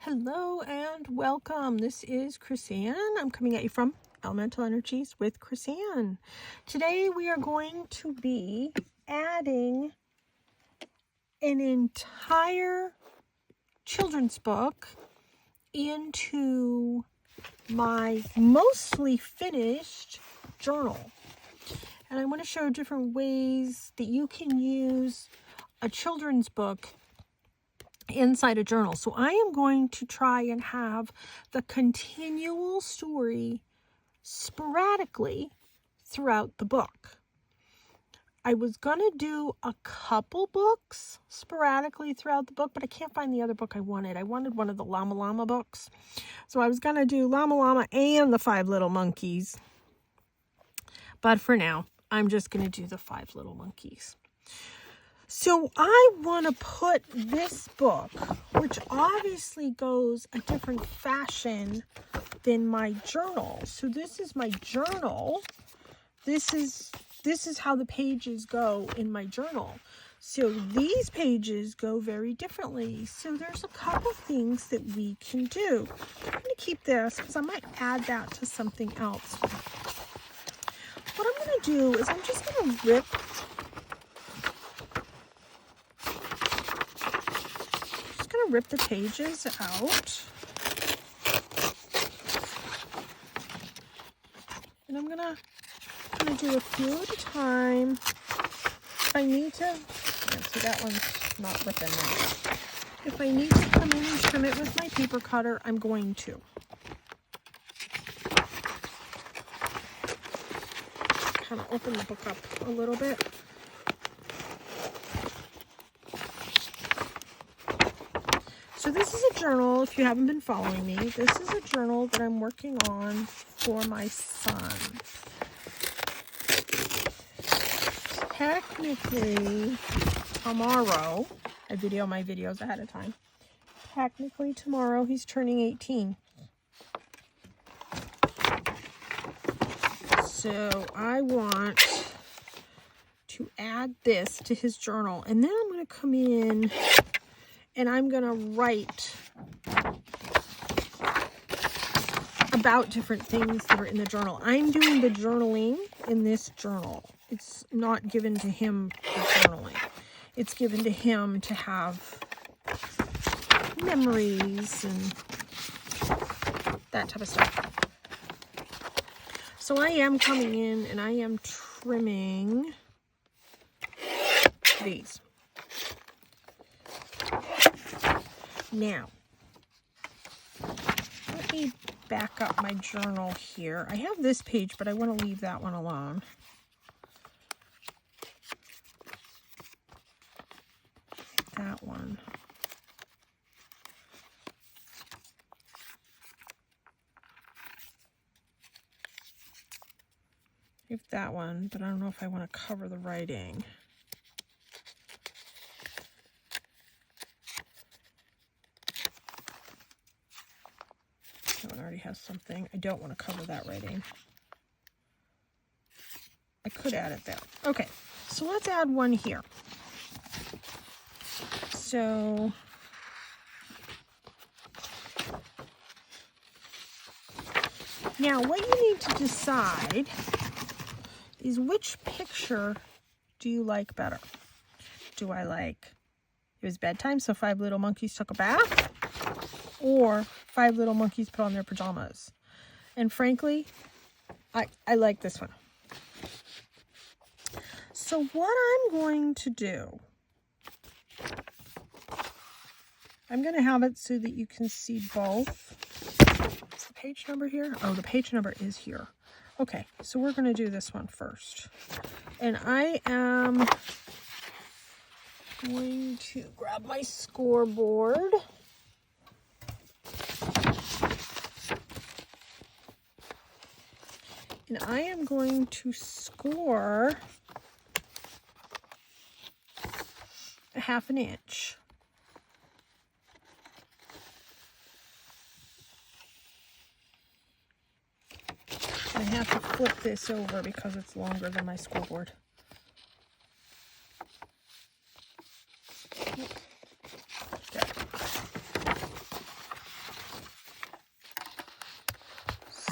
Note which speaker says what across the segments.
Speaker 1: Hello and welcome. This is Chris-Anne. I'm coming at you from Elemental Energies with Chris-Anne. Today we are going to be adding an entire children's book into my mostly finished journal. And I want to show different ways that you can use a children's book inside a journal. So I am going to try and have the continual story sporadically throughout the book. I was going to do a couple books sporadically throughout the book, but I can't find the other book I wanted. I wanted one of the Llama Llama books. So I was going to do Llama Llama and the Five Little Monkeys. But for now, I'm just going to do the Five Little Monkeys. So I want to put this book, which obviously goes a different fashion than my journal. So this is my journal. This is how the pages go in my journal. So these pages go very differently. So there's a couple things that we can do. I'm going to keep this because I might add that to something else. What I'm going to do is I'm just going to rip the pages out, and I'm gonna do a few at a time. If I need to, so that one's not ripping now. If I need to come in and trim it with my paper cutter, I'm going to. Kind of open the book up a little bit. So this is a journal, if you haven't been following me, this is a journal that I'm working on for my son. Technically, tomorrow, I video my videos ahead of time. Technically, tomorrow, he's turning 18. So I want to add this to his journal, and then I'm going to come in and I'm going to write about different things that are in the journal. I'm doing the journaling in this journal. It's not given to him for journaling. It's given to him to have memories and that type of stuff. So I am coming in and I am trimming these. Now, let me back up my journal here. I have this page, but I want to leave that one alone. That one. Leave that one, but I don't know if I want to cover the writing. That one already has something. I don't want to cover that writing. I could add it there. Okay, so let's add one here. So now what you need to decide is which picture do you like better? Do I like it was bedtime, so Five Little Monkeys took a bath? Or Five Little Monkeys put on their pajamas? And frankly, I like this one. So what I'm going to do, I'm going to have it so that you can see both. Is the page number here? Oh, the page number is here. Okay, so we're going to do this one first. And I am going to grab my scoreboard. And I am going to score a 1/2 inch. I have to flip this over because it's longer than my scoreboard. There.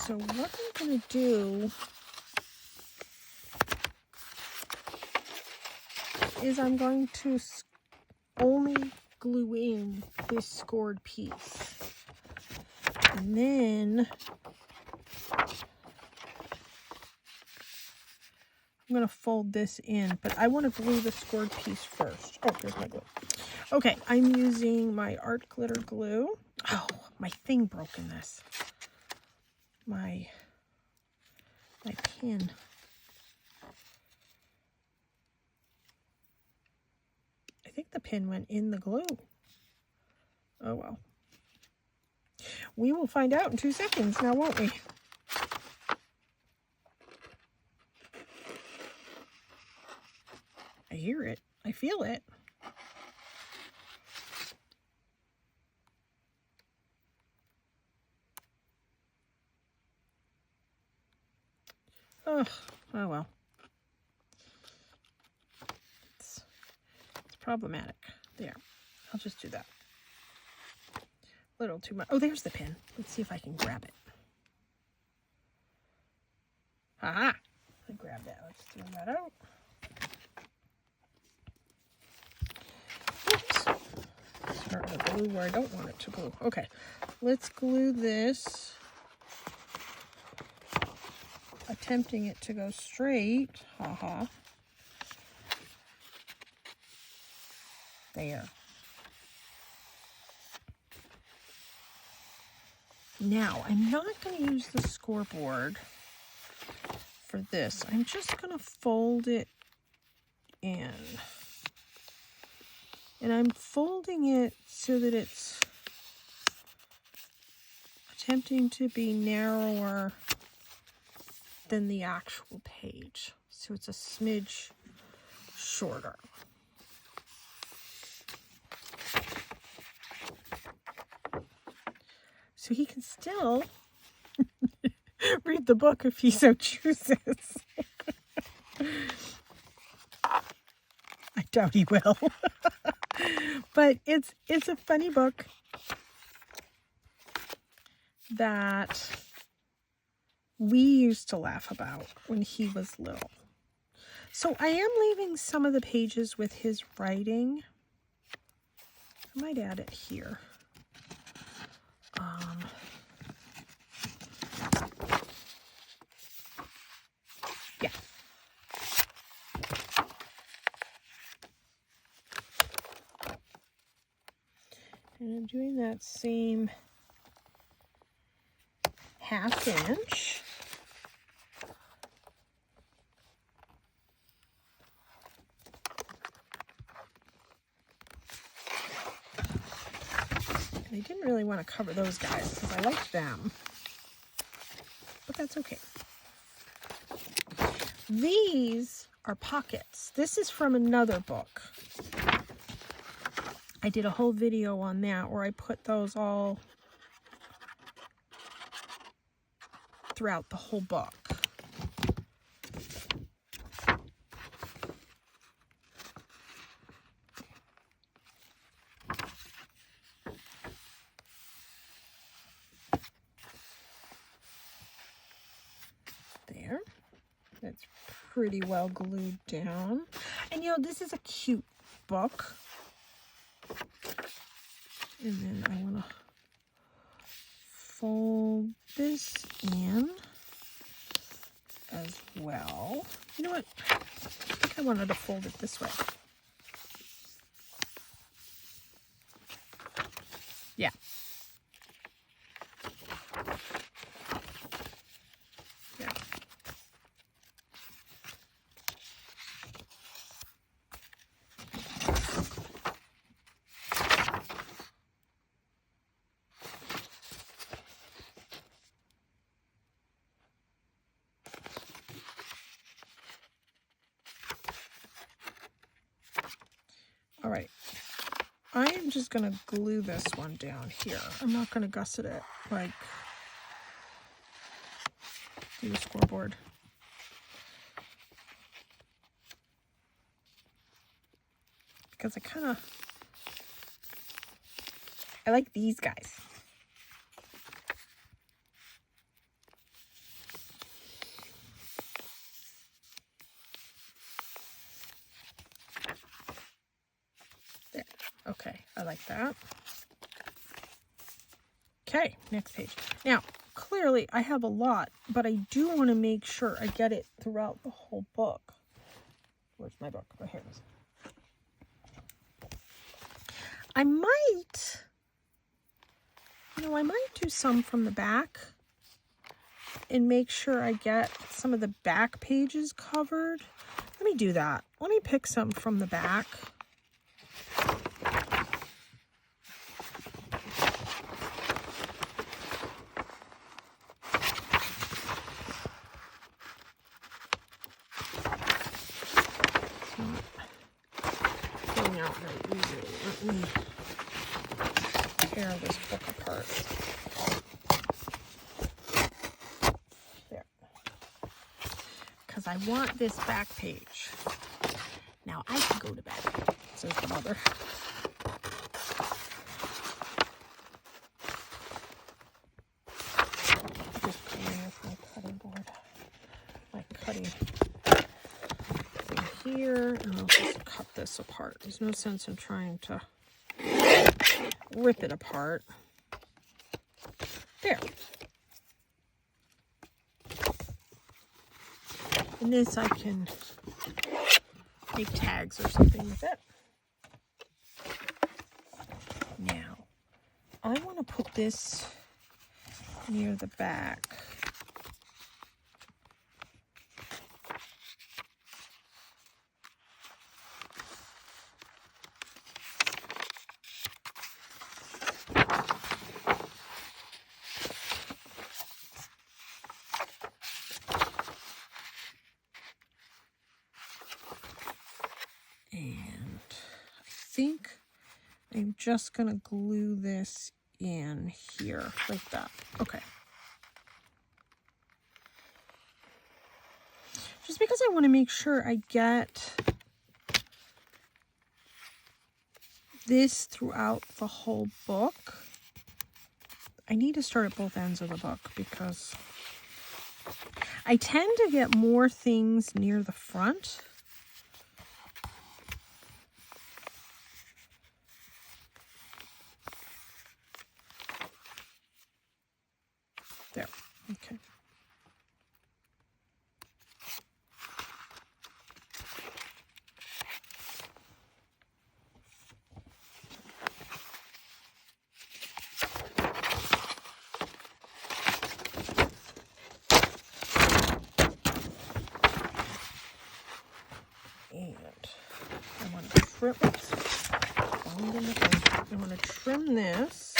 Speaker 1: So what I'm going to do is I'm going to only glue in this scored piece. And then I'm going to fold this in, but I want to glue the scored piece first. Oh, here's my glue. Okay, I'm using my art glitter glue. Oh, my thing broke in this. My pin. I think the pin went in the glue. Oh well. We will find out in 2 seconds now, won't we? I hear it. I feel it. Oh well. It's problematic. There. I'll just do that. A little too much. Oh, there's the pin. Let's see if I can grab it. Aha! I grabbed that. Let's throw that out. Oops. Starting to glue where I don't want it to glue. Okay. Let's glue this. Attempting it to go straight. Haha. There. Now, I'm not going to use the scoreboard for this. I'm just going to fold it in. And I'm folding it so that it's attempting to be narrower than the actual page. So it's a smidge shorter. So he can still read the book if he so chooses. I doubt he will. But it's a funny book that we used to laugh about when he was little. So I am leaving some of the pages with his writing. I might add it here. Yeah. And I'm doing that same ½ inch. I didn't really want to cover those guys because I like them, but that's okay. These are pockets. This is from another book. I did a whole video on that where I put those all throughout the whole book. There. That's pretty well glued down. And you know, this is a cute book. And then I want to fold this in as well. You know what? I think I wanted to fold it this way. Yeah. Yeah. All right, I am just going to glue this one down here. I'm not going to gusset it like the scoreboard. Because I like these guys. like that. Okay, next page. Now, clearly I have a lot, but I do want to make sure I get it throughout the whole book. Where's my book? Oh, here it is. I might do some from the back and make sure I get some of the back pages covered. Let me do that. Let me pick some from the back. It's not getting out very easily. Let me tear this book apart. There. Because I want this back page. Now I can go to bed, says the mother. Just playing with my cutting board. My cutting thing here. And I'll just cut this apart. There's no sense in trying to rip it apart. There. And this I can make tags or something with it. Now, I want to put this near the back. And I think I'm just going to glue this in here like that. Okay. Just because I want to make sure I get this throughout the whole book. I need to start at both ends of the book because I tend to get more things near the front. There, okay. And I want to trim it. I want to trim this.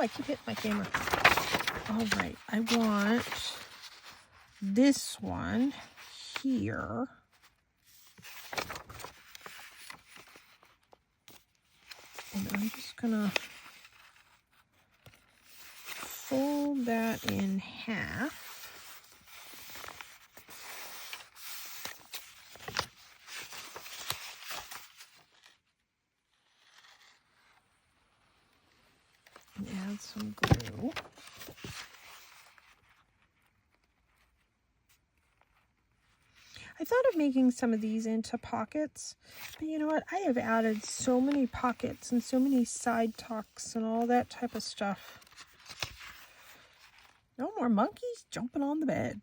Speaker 1: I keep hitting my camera. All right, I want this one here. And I'm just gonna fold that in half. And add some glue. I thought of making some of these into pockets, but you know what? I have added so many pockets and so many side tucks and all that type of stuff. No more monkeys jumping on the bed.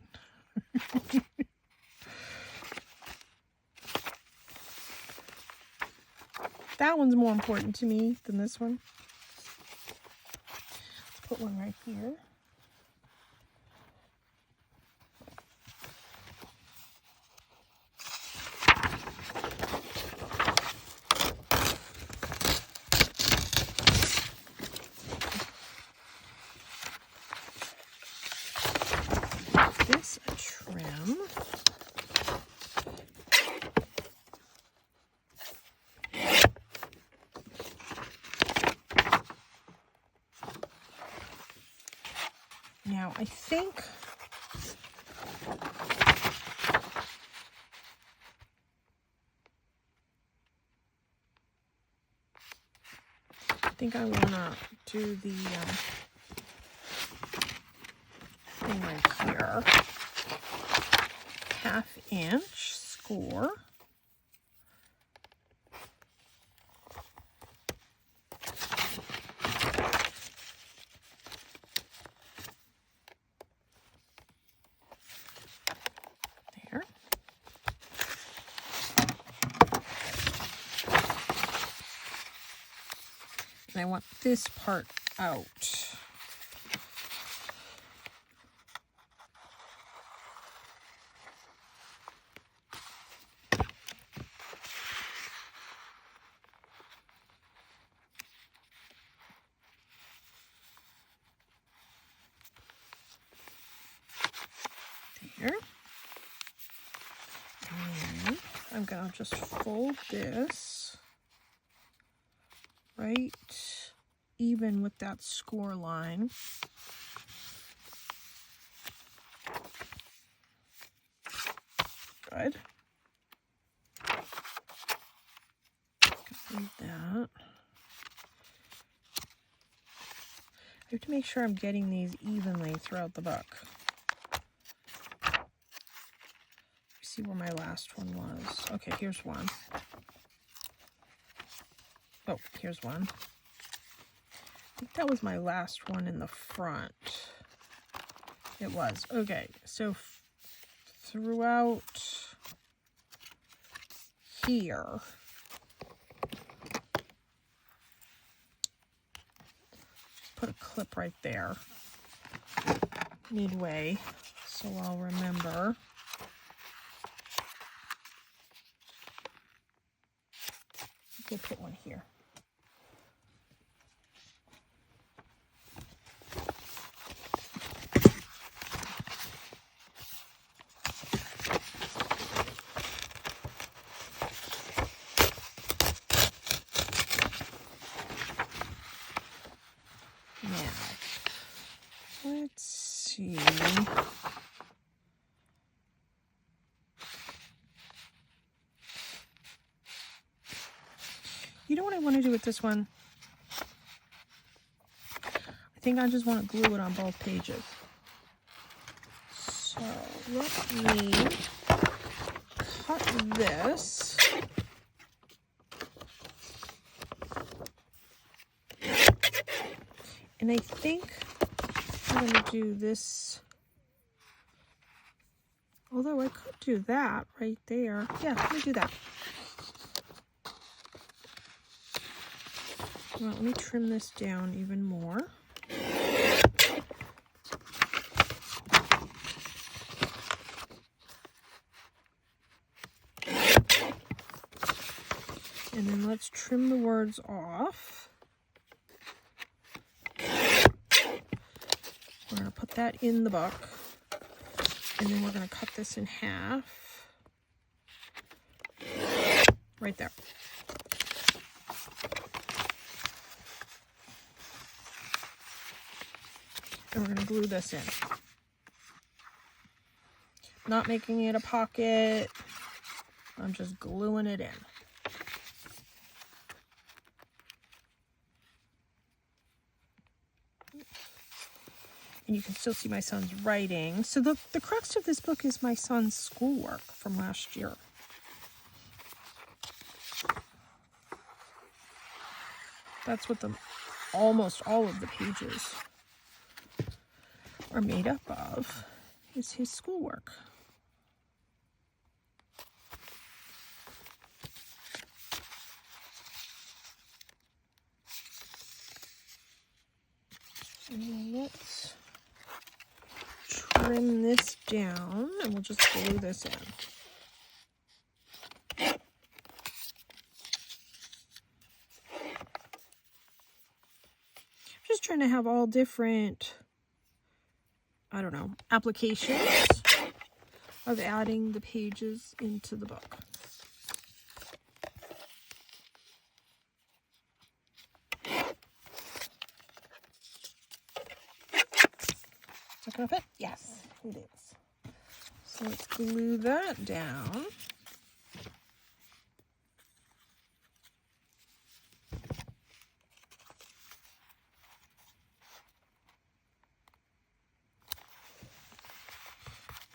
Speaker 1: That one's more important to me than this one. Let's put one right here. This a trim. Now I think I want to do the thing line right here. 1/2 inch score. There. And I want this part out. There. And I'm going to just fold this right even with that score line. Good. Leave that. I have to make sure I'm getting these evenly throughout the book. See where my last one was. Okay, here's one. Oh, here's one. I think that was my last one in the front. It was. Okay, so throughout here, just put a clip right there, midway, so I'll remember. We'll put one here. Now, let's see. You know what I want to do with this one? I think I just want to glue it on both pages. So let me cut this. And I think I'm going to do this. Although I could do that right there. Yeah, let me do that. Well, let me trim this down even more. And then let's trim the words off. We're going to put that in the book. And then we're going to cut this in half. Right there. And we're going to glue this in. Not making it a pocket. I'm just gluing it in. And you can still see my son's writing. So the crux of this book is my son's schoolwork from last year. That's what almost all of the pages are made up of, is his schoolwork. And let's trim this down, and we'll just glue this in. Just trying to have all different, I don't know, applications of adding the pages into the book. Is that gonna fit? Yes, it is. So let's glue that down.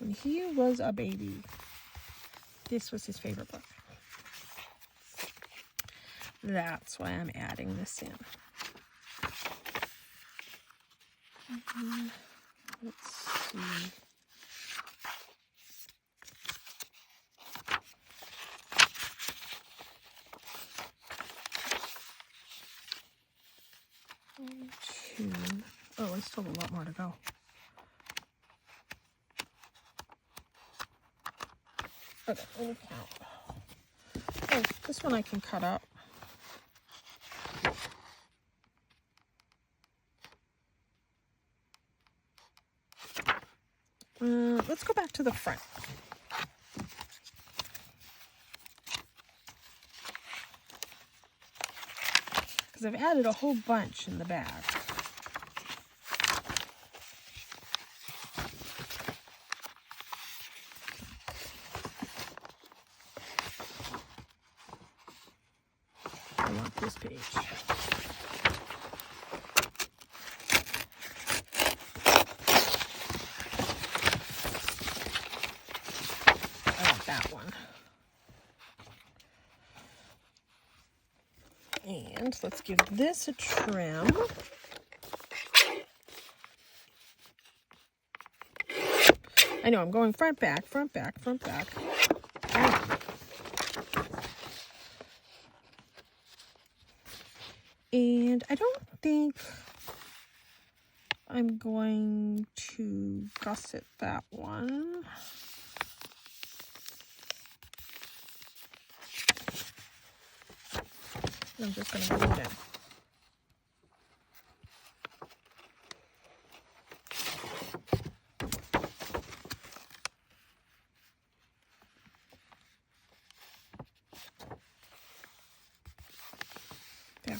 Speaker 1: When he was a baby, this was his favorite book. That's why I'm adding this in. Let's see. Oh, I still have a lot more to go. Okay, let me count. Oh, this one I can cut up. Let's go back to the front. Because I've added a whole bunch in the bag. I want this page. I want that one. And let's give this a trim. I know I'm going front, back, front, back, front, back. And I don't think I'm going to gusset that one. I'm just going to glue it in. There.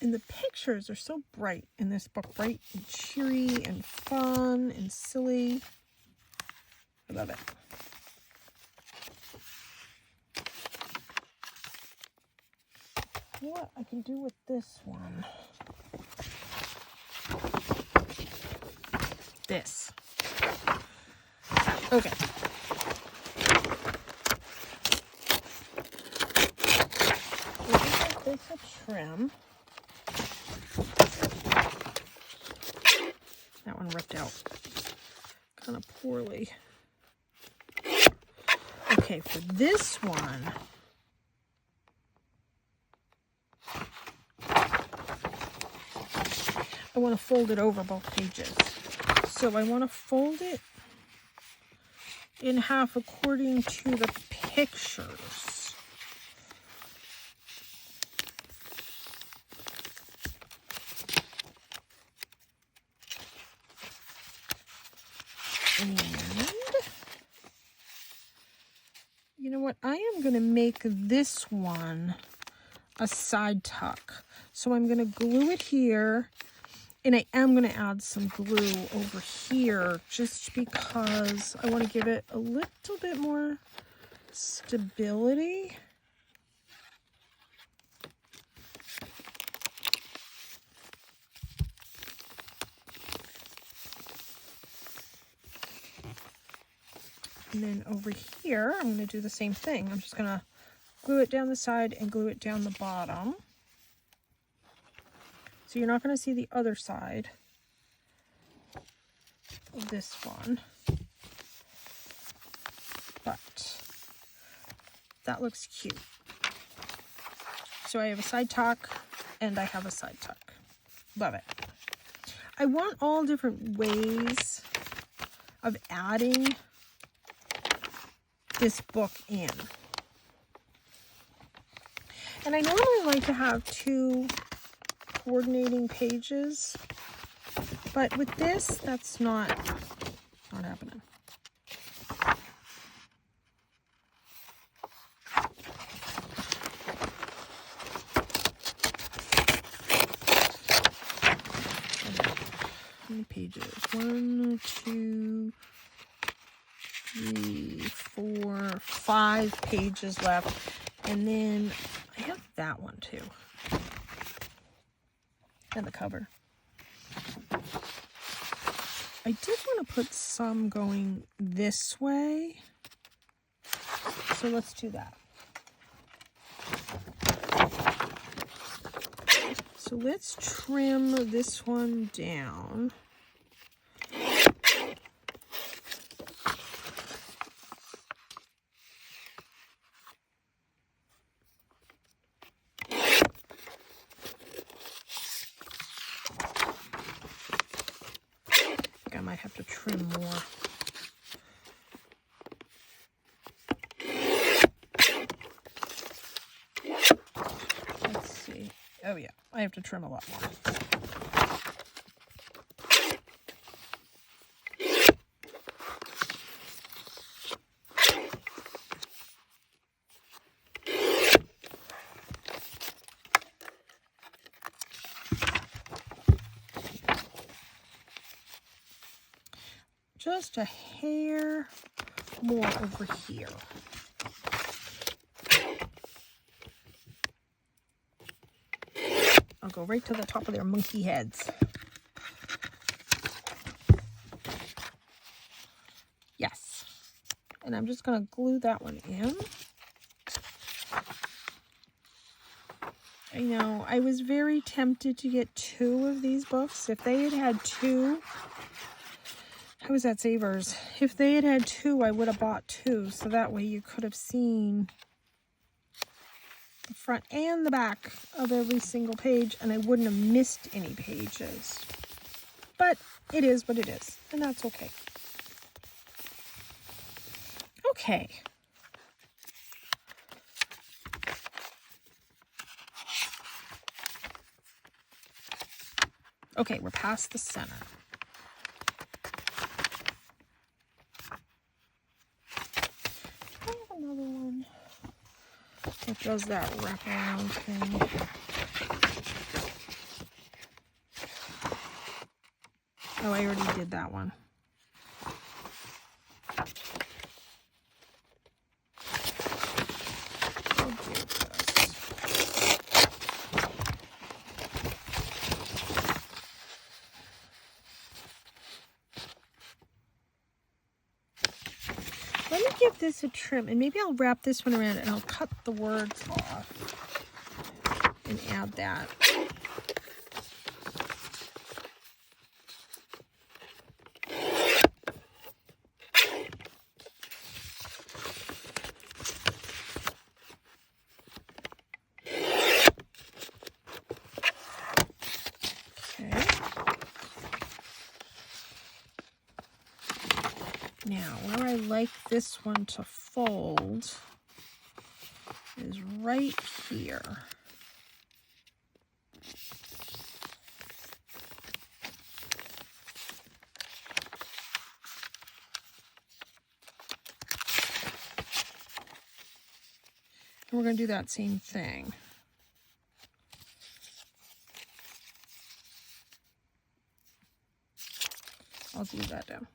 Speaker 1: And the pictures are so bright in this book, bright and cheery and fun and silly. I love it. What I can do with this one. This. Okay. We'll give this a trim. That one ripped out kind of poorly. Okay, for this one, I want to fold it over both pages. So I want to fold it in half according to the pictures. And you know what? I am going to make this one a side tuck. So I'm going to glue it here. And I am going to add some glue over here just because I want to give it a little bit more stability. And then over here, I'm going to do the same thing. I'm just going to glue it down the side and glue it down the bottom. So you're not going to see the other side of this one, but that looks cute. So I have a side tuck and I have a side tuck. Love it. I want all different ways of adding this book in. And I normally like to have two coordinating pages, but with this, that's not happening. How many pages? 1, 2, 3, 4, 5 pages left, and then I have that one too. And the cover. I did want to put some going this way. So let's do that. So let's trim this one down. I might have to trim more. Let's see. Oh yeah, I have to trim a lot more. Just a hair more over here. I'll go right to the top of their monkey heads. Yes. And I'm just going to glue that one in. I know, I was very tempted to get 2 of these books. If they had had 2, I was at Savers. If they had had 2, I would have bought 2. So that way you could have seen the front and the back of every single page, and I wouldn't have missed any pages. But it is what it is, and that's okay. Okay. Okay, we're past the center. I have another one that does that wraparound thing. Oh, I already did that one. I'll do this. Let me give this a trim, and maybe I'll wrap this one around and I'll cut the words off and add that. Now, where I like this one to fold is right here. And we're going to do that same thing. I'll do that down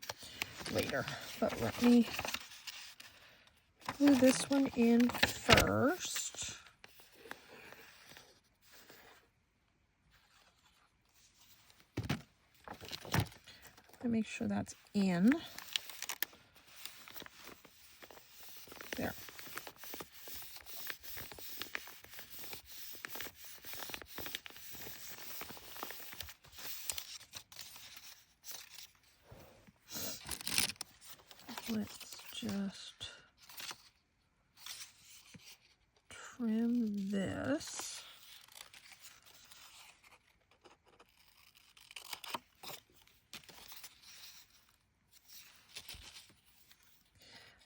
Speaker 1: later, but let me glue this one in first. And make sure that's in. There. Let's just trim this.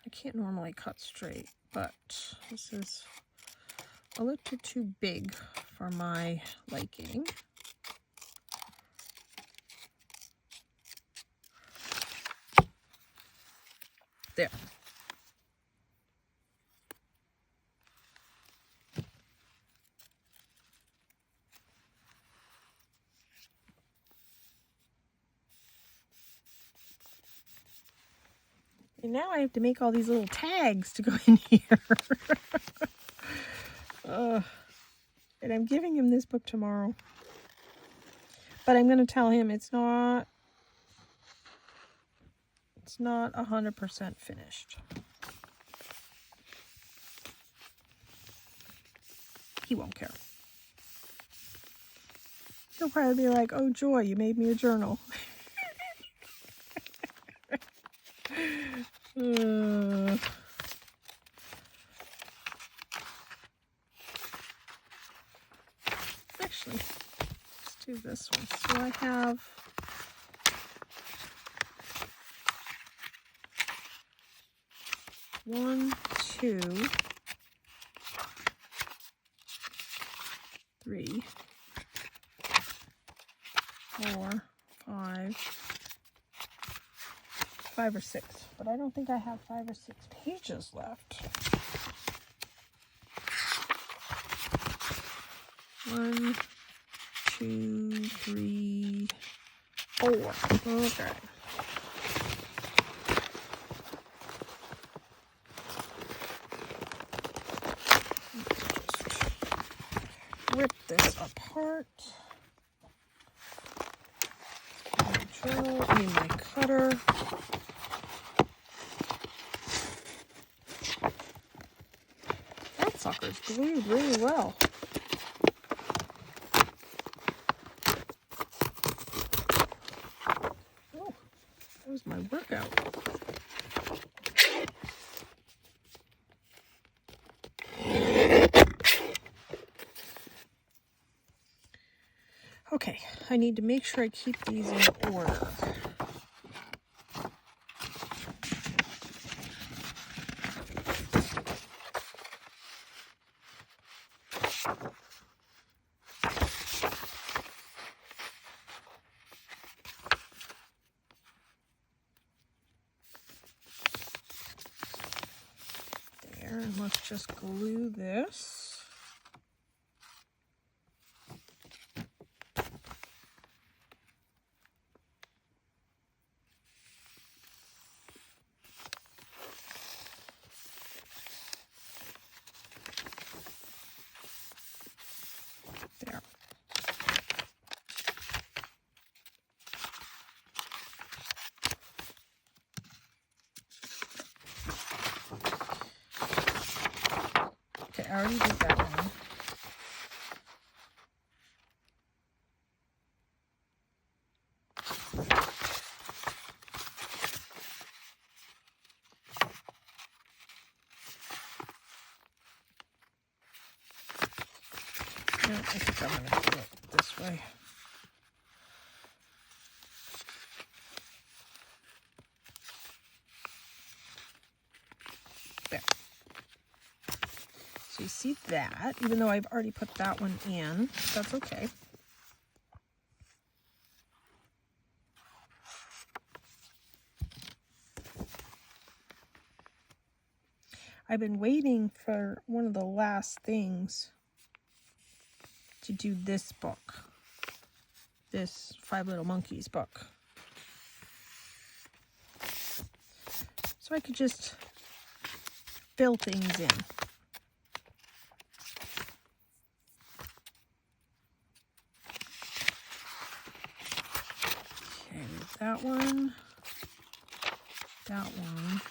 Speaker 1: I can't normally cut straight, but this is a little too big for my liking. There. And now I have to make all these little tags to go in here. And I'm giving him this book tomorrow. But I'm going to tell him it's not It's not 100% finished. He won't care. He'll probably be like, oh joy, you made me a journal. Actually, let's do this one. So I have one, two, three, 4, 5 or 6, but I don't think I have 5 or 6 pages left. 1, 2, 3, 4. Okay. Just rip this apart. I need my cutter. That sucker's glued really well. Oh, that was my workout. Okay, I need to make sure I keep these in order. There, and let's just glue this. There. Okay, I already did that one. No, I think I'm going to do it this way. There. So you see that, even though I've already put that one in, that's okay. I've been waiting for one of the last things to do this book, this 5 Little Monkeys book. So I could just fill things in. Okay, that one, that one.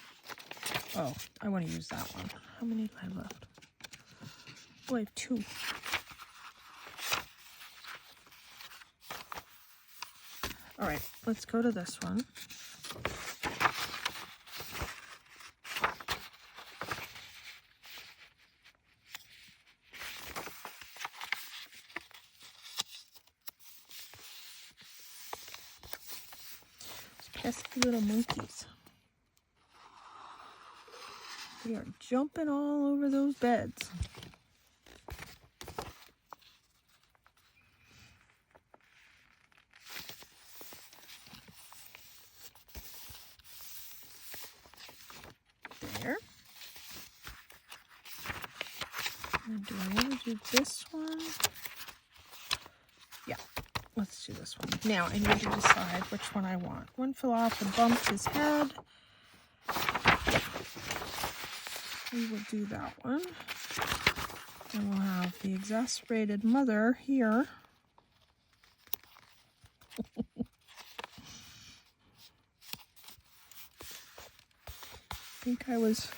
Speaker 1: Oh, I want to use that one. How many do I have left? Oh, I have 2. All right, let's go to this one. Pesky little monkeys. They are jumping all over those beds. There. And do I want to do this one? Yeah, let's do this one. Now I need to decide which one I want. One fell off and bumped his head. We will do that one. And we'll have the exasperated mother here. think I was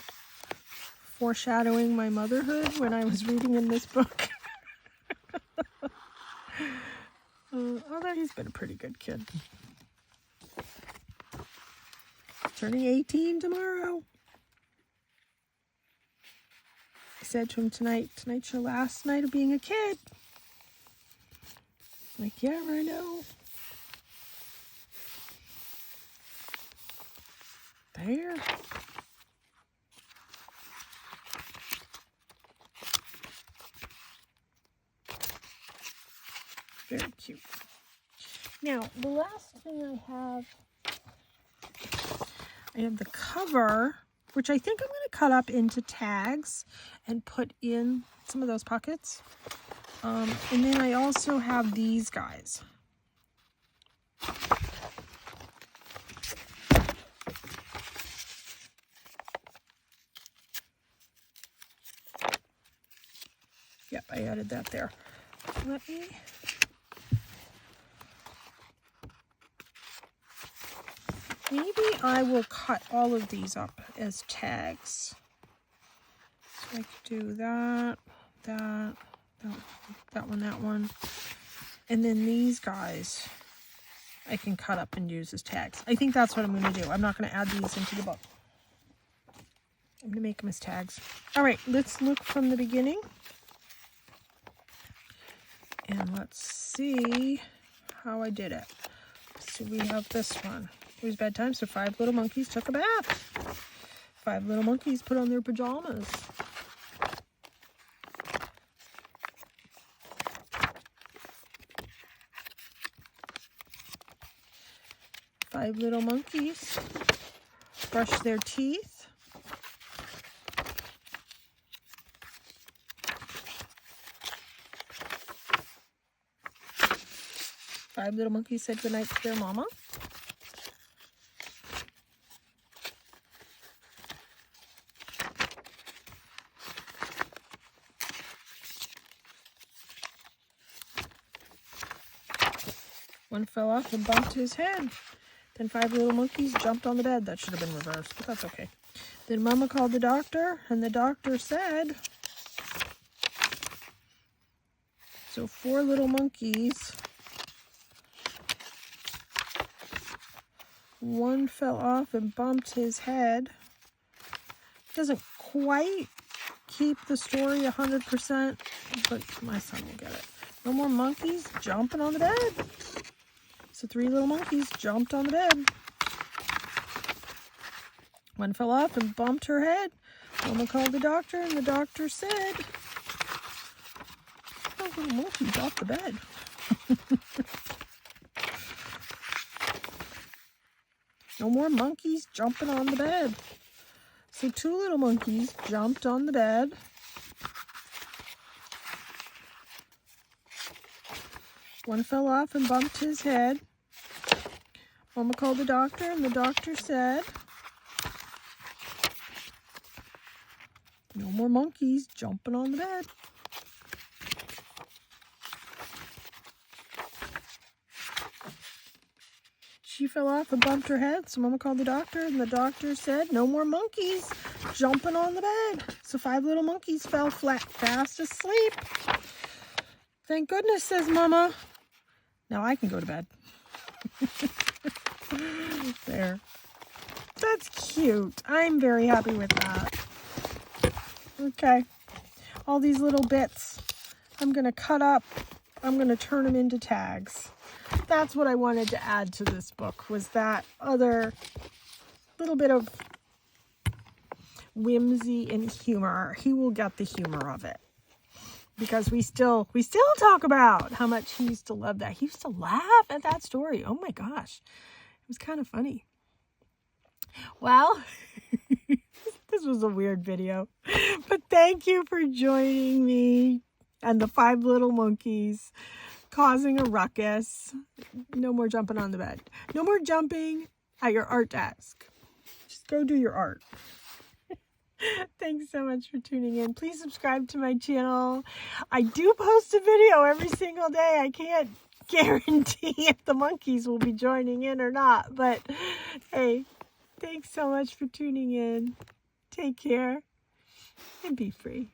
Speaker 1: foreshadowing my motherhood when I was reading in this book. Although he's been a pretty good kid. Turning 18 tomorrow. I said to him tonight's your last night of being a kid. Like, yeah, I know. There. Very cute. Now, the last thing I have the cover, which I think I'm going to cut up into tags and put in some of those pockets. And then I also have these guys. Yep, I added that there. Let me... Maybe I will cut all of these up as tags. So I could do that one. And then these guys I can cut up and use as tags. I think that's what I'm going to do. I'm not going to add these into the book. I'm going to make them as tags. All right, let's look from the beginning. And let's see how I did it. So we have this one. It was bedtime, so 5 little monkeys took a bath. 5 little monkeys put on their pajamas. Five little monkeys brush their teeth. Five little monkeys said goodnight to their mama. One fell off and bumped his head. Then 5 little monkeys jumped on the bed. That should have been reversed, but that's okay. Then Mama called the doctor, and the doctor said... So 4 little monkeys. One fell off and bumped his head. Doesn't quite keep the story 100%, but my son will get it. No more monkeys jumping on the bed. So 3 little monkeys jumped on the bed. One fell off and bumped her head. Mama called the doctor, and the doctor said, "Oh, little monkeys off the bed." No more monkeys jumping on the bed. So 2 little monkeys jumped on the bed. One fell off and bumped his head. Mama called the doctor, and the doctor said, "No more monkeys jumping on the bed." She fell off and bumped her head, so Mama called the doctor, and the doctor said, "No more monkeys jumping on the bed." So 5 little monkeys fell fast asleep. "Thank goodness," says Mama. "Now I can go to bed." There. That's cute. I'm very happy with that. Okay. All these little bits I'm going to cut up. I'm going to turn them into tags. That's what I wanted to add to this book, was that other little bit of whimsy and humor. He will get the humor of it. Because we still talk about how much he used to love that. He used to laugh at that story. Oh my gosh. It was kind of funny. Well, this was a weird video. But thank you for joining me and the 5 little monkeys causing a ruckus. No more jumping on the bed. No more jumping at your art desk. Just go do your art. Thanks so much for tuning in. Please subscribe to my channel. I do post a video every single day. I can't guarantee if the monkeys will be joining in or not. But hey, thanks so much for tuning in. Take care and be free.